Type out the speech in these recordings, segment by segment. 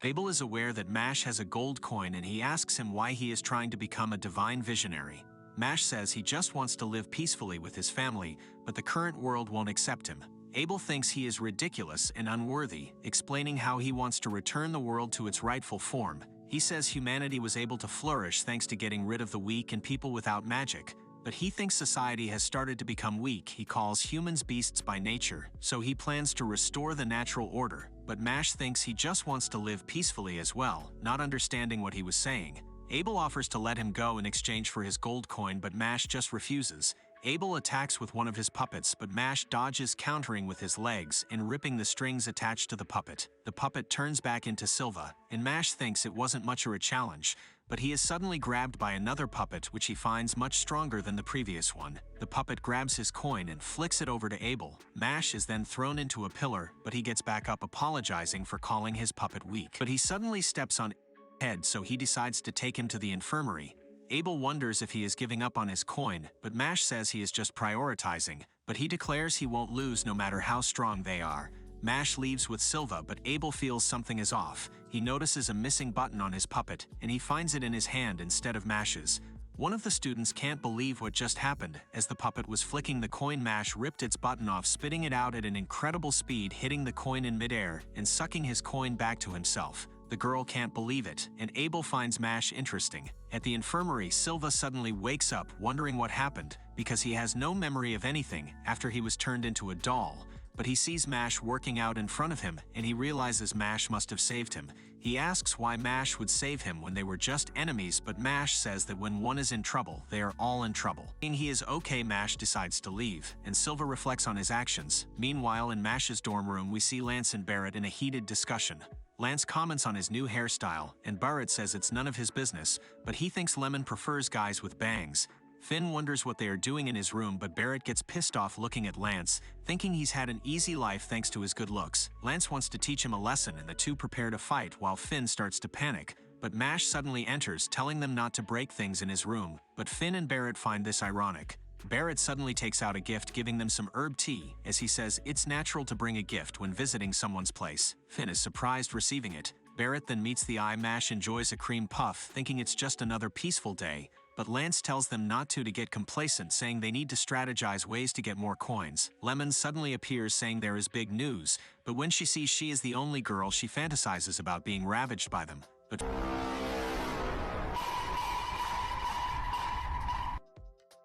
Abel is aware that Mash has a gold coin and he asks him why he is trying to become a divine visionary. Mash says he just wants to live peacefully with his family, but the current world won't accept him. Abel thinks he is ridiculous and unworthy, explaining how he wants to return the world to its rightful form. He says humanity was able to flourish thanks to getting rid of the weak and people without magic. But he thinks society has started to become weak. He calls humans beasts by nature, so he plans to restore the natural order. But Mash thinks he just wants to live peacefully as well, not understanding what he was saying. Abel offers to let him go in exchange for his gold coin, but Mash just refuses. Abel attacks with one of his puppets, but Mash dodges, countering with his legs and ripping the strings attached to the puppet. The puppet turns back into Silva, and Mash thinks it wasn't much of a challenge, but he is suddenly grabbed by another puppet which he finds much stronger than the previous one. The puppet grabs his coin and flicks it over to Abel. Mash is then thrown into a pillar, but he gets back up, apologizing for calling his puppet weak. But he suddenly steps on head, so he decides to take him to the infirmary. Abel wonders if he is giving up on his coin, but Mash says he is just prioritizing, but he declares he won't lose no matter how strong they are. Mash leaves with Silva, but Abel feels something is off. He notices a missing button on his puppet, and he finds it in his hand instead of Mash's. One of the students can't believe what just happened. As the puppet was flicking the coin, Mash ripped its button off, spitting it out at an incredible speed, hitting the coin in midair and sucking his coin back to himself. The girl can't believe it, and Abel finds Mash interesting. At the infirmary, Silva suddenly wakes up, wondering what happened, because he has no memory of anything after he was turned into a doll. But he sees Mash working out in front of him, and he realizes Mash must have saved him. He asks why Mash would save him when they were just enemies, but Mash says that when one is in trouble, they are all in trouble. Seeing he is okay, Mash decides to leave, and Silva reflects on his actions. Meanwhile, in Mash's dorm room, we see Lance and Barrett in a heated discussion. Lance comments on his new hairstyle, and Barrett says it's none of his business, but he thinks Lemon prefers guys with bangs. Finn wonders what they are doing in his room, but Barrett gets pissed off looking at Lance, thinking he's had an easy life thanks to his good looks. Lance wants to teach him a lesson, and the two prepare to fight while Finn starts to panic. But Mash suddenly enters, telling them not to break things in his room, but Finn and Barrett find this ironic. Barrett suddenly takes out a gift, giving them some herb tea, as he says it's natural to bring a gift when visiting someone's place. Finn is surprised receiving it. Barrett then meets the eye. Mash enjoys a cream puff, thinking it's just another peaceful day, but Lance tells them not to get complacent, saying they need to strategize ways to get more coins. Lemon suddenly appears, saying there is big news, but when she sees she is the only girl, she fantasizes about being ravaged by them. But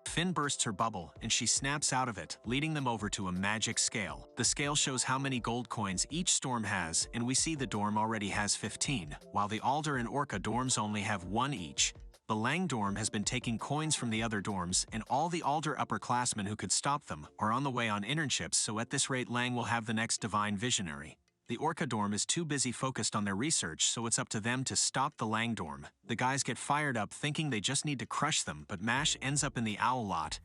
Finn bursts her bubble, and she snaps out of it, leading them over to a magic scale. The scale shows how many gold coins each storm has, and we see the dorm already has 15, while the Alder and Orca dorms only have 1 each. The Lang dorm has been taking coins from the other dorms, and all the Alder upperclassmen who could stop them are on the way on internships, so at this rate Lang will have the next divine visionary. The Orca dorm is too busy focused on their research, so it's up to them to stop the Lang dorm. The guys get fired up, thinking they just need to crush them, but Mash ends up in the owl lot.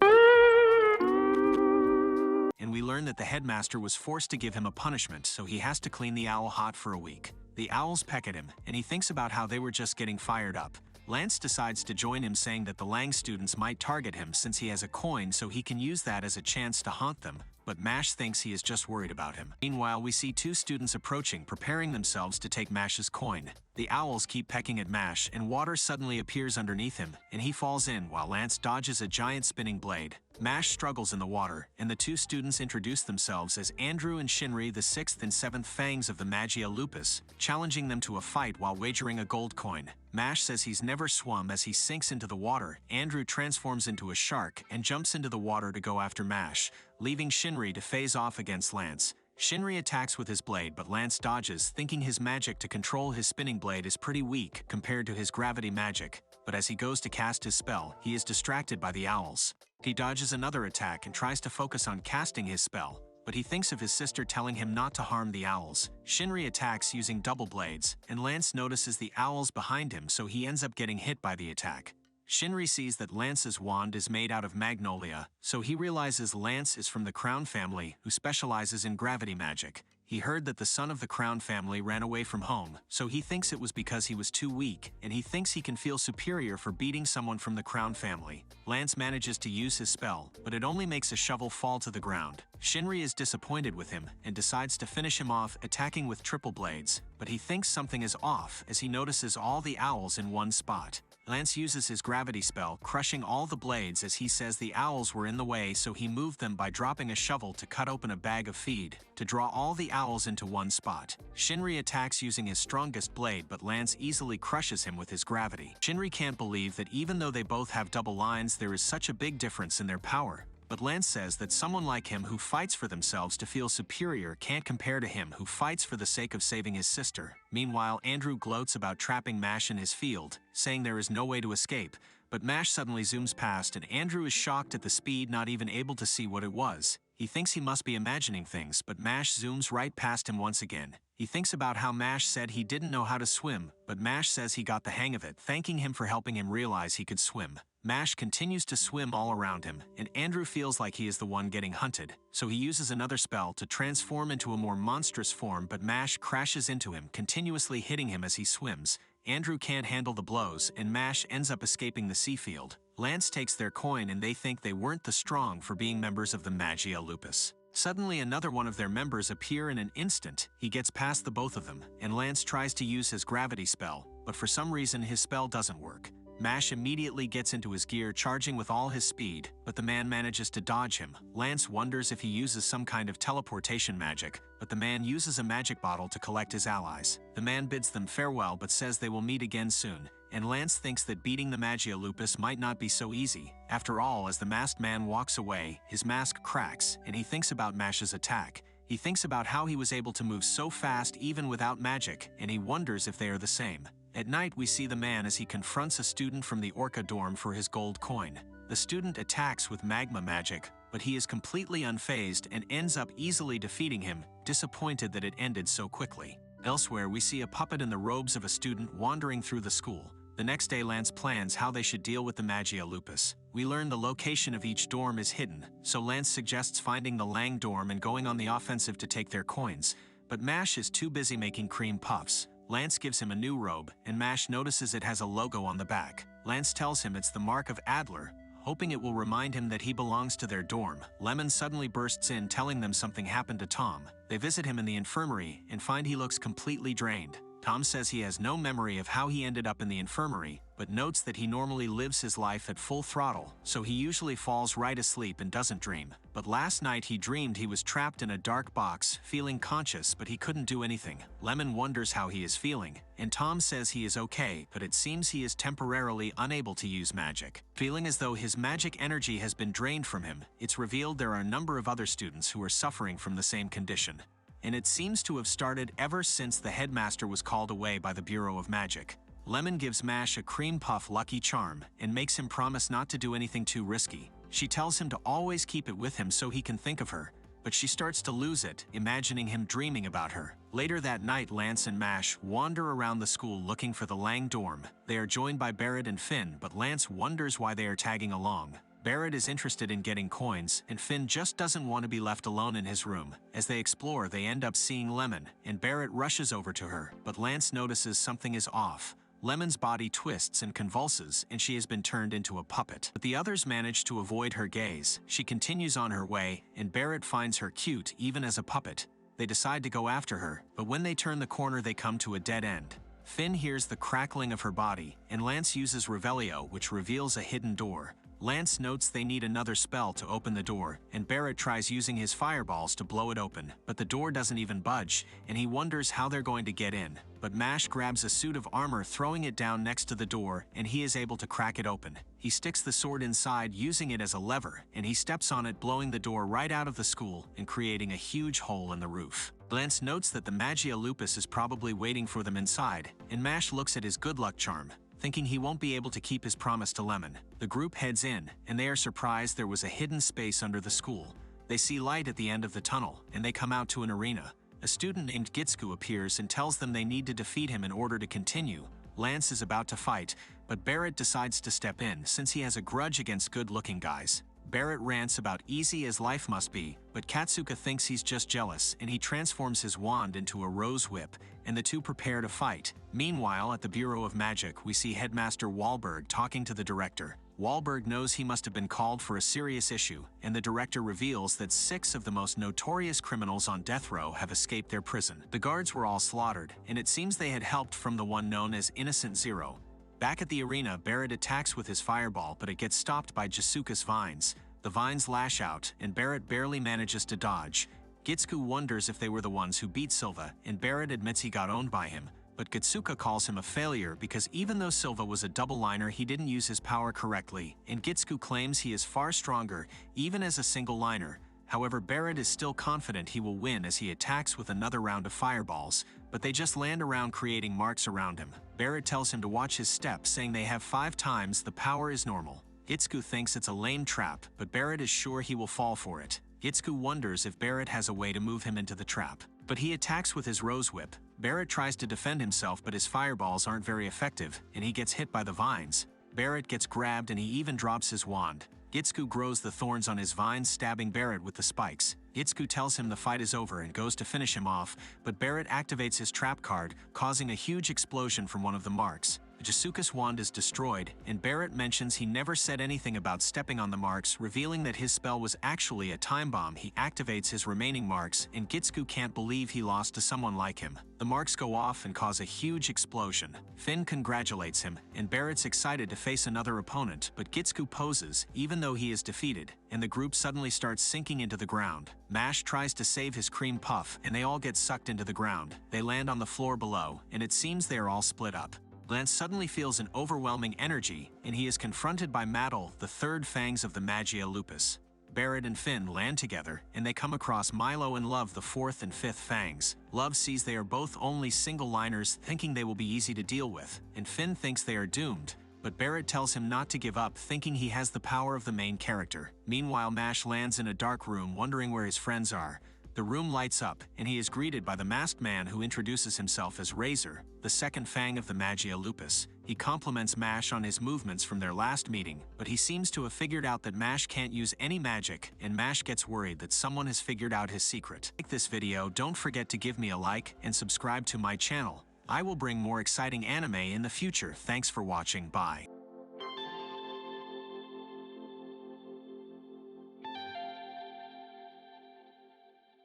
And we learn that the headmaster was forced to give him a punishment, so he has to clean the owl hot for a week. The owls peck at him, and he thinks about how they were just getting fired up. Lance decides to join him, saying that the Lang students might target him since he has a coin, so he can use that as a chance to haunt them. But Mash thinks he is just worried about him. Meanwhile, we see 2 students approaching, preparing themselves to take Mash's coin. The owls keep pecking at Mash, and water suddenly appears underneath him, and he falls in while Lance dodges a giant spinning blade. Mash struggles in the water, and the 2 students introduce themselves as Andrew and Shinri, the 6th and 7th fangs of the Magia Lupus, challenging them to a fight while wagering a gold coin. Mash says he's never swum. As he sinks into the water, Andrew transforms into a shark and jumps into the water to go after Mash, leaving Shinri to phase off against Lance. Shinri attacks with his blade, but Lance dodges, thinking his magic to control his spinning blade is pretty weak compared to his gravity magic. But as he goes to cast his spell, he is distracted by the owls. He dodges another attack and tries to focus on casting his spell, but he thinks of his sister telling him not to harm the owls. Shinri attacks using double blades, and Lance notices the owls behind him, so he ends up getting hit by the attack. Shinri sees that Lance's wand is made out of magnolia, so he realizes Lance is from the Crown family, who specializes in gravity magic. He heard that the son of the Crown family ran away from home, so he thinks it was because he was too weak, and he thinks he can feel superior for beating someone from the Crown family. Lance manages to use his spell, but it only makes a shovel fall to the ground. Shinri is disappointed with him and decides to finish him off, attacking with triple blades, but he thinks something is off as he notices all the owls in one spot. Lance uses his gravity spell, crushing all the blades as he says the owls were in the way, so he moved them by dropping a shovel to cut open a bag of feed to draw all the owls into one spot. Shinri attacks using his strongest blade, but Lance easily crushes him with his gravity. Shinri can't believe that even though they both have double lines, there is such a big difference in their power. But Lance says that someone like him who fights for themselves to feel superior can't compare to him who fights for the sake of saving his sister. Meanwhile, Andrew gloats about trapping Mash in his field, saying there is no way to escape, but Mash suddenly zooms past and Andrew is shocked at the speed, not even able to see what it was. He thinks he must be imagining things, but Mash zooms right past him once again. He thinks about how Mash said he didn't know how to swim, but Mash says he got the hang of it, thanking him for helping him realize he could swim. Mash continues to swim all around him, and Andrew feels like he is the one getting hunted, so he uses another spell to transform into a more monstrous form, but Mash crashes into him, continuously hitting him as he swims. Andrew can't handle the blows, and Mash ends up escaping the sea field. Lance takes their coin and they think they weren't the strong for being members of the Magia Lupus. Suddenly another one of their members appear in an instant. He gets past the both of them, and Lance tries to use his gravity spell, but for some reason his spell doesn't work. Mash immediately gets into his gear, charging with all his speed, but the man manages to dodge him. Lance wonders if he uses some kind of teleportation magic, but the man uses a magic bottle to collect his allies. The man bids them farewell but says they will meet again soon, and Lance thinks that beating the Magia Lupus might not be so easy. After all, as the masked man walks away, his mask cracks, and he thinks about Mash's attack. He thinks about how he was able to move so fast even without magic, and he wonders if they are the same. At night, we see the man as he confronts a student from the Orca dorm for his gold coin. The student attacks with magma magic, but he is completely unfazed and ends up easily defeating him, disappointed that it ended so quickly. Elsewhere, we see a puppet in the robes of a student wandering through the school. The next day, Lance plans how they should deal with the Magia Lupus. We learn the location of each dorm is hidden, so Lance suggests finding the Lang dorm and going on the offensive to take their coins. But Mash is too busy making cream puffs. Lance gives him a new robe, and Mash notices it has a logo on the back. Lance tells him it's the mark of Adler, hoping it will remind him that he belongs to their dorm. Lemon suddenly bursts in, telling them something happened to Tom. They visit him in the infirmary and find he looks completely drained. Tom says he has no memory of how he ended up in the infirmary, but notes that he normally lives his life at full throttle, so he usually falls right asleep and doesn't dream. But last night he dreamed he was trapped in a dark box, feeling conscious, but he couldn't do anything. Lemon wonders how he is feeling, and Tom says he is okay, but it seems he is temporarily unable to use magic. Feeling as though his magic energy has been drained from him, it's revealed there are a number of other students who are suffering from the same condition. And it seems to have started ever since the headmaster was called away by the Bureau of Magic. Lemon gives Mash a cream puff lucky charm and makes him promise not to do anything too risky. She tells him to always keep it with him so he can think of her, but she starts to lose it, imagining him dreaming about her. Later that night, Lance and Mash wander around the school looking for the Lang dorm. They are joined by Barrett and Finn, but Lance wonders why they are tagging along. Barrett is interested in getting coins, and Finn just doesn't want to be left alone in his room. As they explore, they end up seeing Lemon, and Barrett rushes over to her, but Lance notices something is off. Lemon's body twists and convulses, and she has been turned into a puppet. But the others manage to avoid her gaze. She continues on her way, and Barrett finds her cute even as a puppet. They decide to go after her, but when they turn the corner they come to a dead end. Finn hears the crackling of her body, and Lance uses Revelio, which reveals a hidden door. Lance notes they need another spell to open the door, and Barrett tries using his fireballs to blow it open, but the door doesn't even budge, and he wonders how they're going to get in. But Mash grabs a suit of armor, throwing it down next to the door, and he is able to crack it open. He sticks the sword inside, using it as a lever, and he steps on it, blowing the door right out of the school and creating a huge hole in the roof. Lance notes that the Magia Lupus is probably waiting for them inside, and Mash looks at his good luck charm, thinking he won't be able to keep his promise to Lemon. The group heads in, and they are surprised there was a hidden space under the school. They see light at the end of the tunnel, and they come out to an arena. A student named Gitsku appears and tells them they need to defeat him in order to continue. Lance is about to fight, but Barrett decides to step in since he has a grudge against good-looking guys. Barrett rants about easy as life must be, but Katsuka thinks he's just jealous, and he transforms his wand into a rose whip, and the two prepare to fight. Meanwhile, at the Bureau of Magic, we see Headmaster Wahlberg talking to the director. Wahlberg knows he must have been called for a serious issue, and the director reveals that 6 of the most notorious criminals on death row have escaped their prison. The guards were all slaughtered, and it seems they had helped from the one known as Innocent Zero. Back at the arena, Barrett attacks with his fireball, but it gets stopped by Jasuka's vines. The vines lash out, and Barrett barely manages to dodge. Gitsuko wonders if they were the ones who beat Silva, and Barrett admits he got owned by him. But Gitsuka calls him a failure because even though Silva was a double-liner, he didn't use his power correctly, and Gitsuko claims he is far stronger, even as a single-liner. However, Barrett is still confident he will win as he attacks with another round of fireballs, but they just land around creating marks around him. Barrett tells him to watch his steps, saying they have 5 times the power is normal. Gitsuko thinks it's a lame trap, but Barrett is sure he will fall for it. Gitsuko wonders if Barrett has a way to move him into the trap, but he attacks with his rose whip. Barrett tries to defend himself, but his fireballs aren't very effective, and he gets hit by the vines. Barrett gets grabbed and he even drops his wand. Gitsuko grows the thorns on his vines, stabbing Barrett with the spikes. Gitsuko tells him the fight is over and goes to finish him off, but Barrett activates his trap card, causing a huge explosion from one of the marks. Jasuka's wand is destroyed, and Barrett mentions he never said anything about stepping on the marks, revealing that his spell was actually a time bomb. He activates his remaining marks, and Gitsuko can't believe he lost to someone like him. The marks go off and cause a huge explosion. Finn congratulates him, and Barrett's excited to face another opponent, but Gitsuko poses, even though he is defeated, and the group suddenly starts sinking into the ground. Mash tries to save his cream puff, and they all get sucked into the ground. They land on the floor below, and it seems they are all split up. Lance suddenly feels an overwhelming energy, and he is confronted by Maddle, the third fangs of the Magia Lupus. Barrett and Finn land together, and they come across Milo and Love, the 4th and 5th fangs. Love sees they are both only single-liners, thinking they will be easy to deal with, and Finn thinks they are doomed. But Barrett tells him not to give up, thinking he has the power of the main character. Meanwhile, Mash lands in a dark room, wondering where his friends are. The room lights up, and he is greeted by the masked man who introduces himself as Razor, the 2nd fang of the Magia Lupus. He compliments Mash on his movements from their last meeting, but he seems to have figured out that Mash can't use any magic, and Mash gets worried that someone has figured out his secret. Like this video, don't forget to give me a like and subscribe to my channel. I will bring more exciting anime in the future. Thanks for watching. Bye.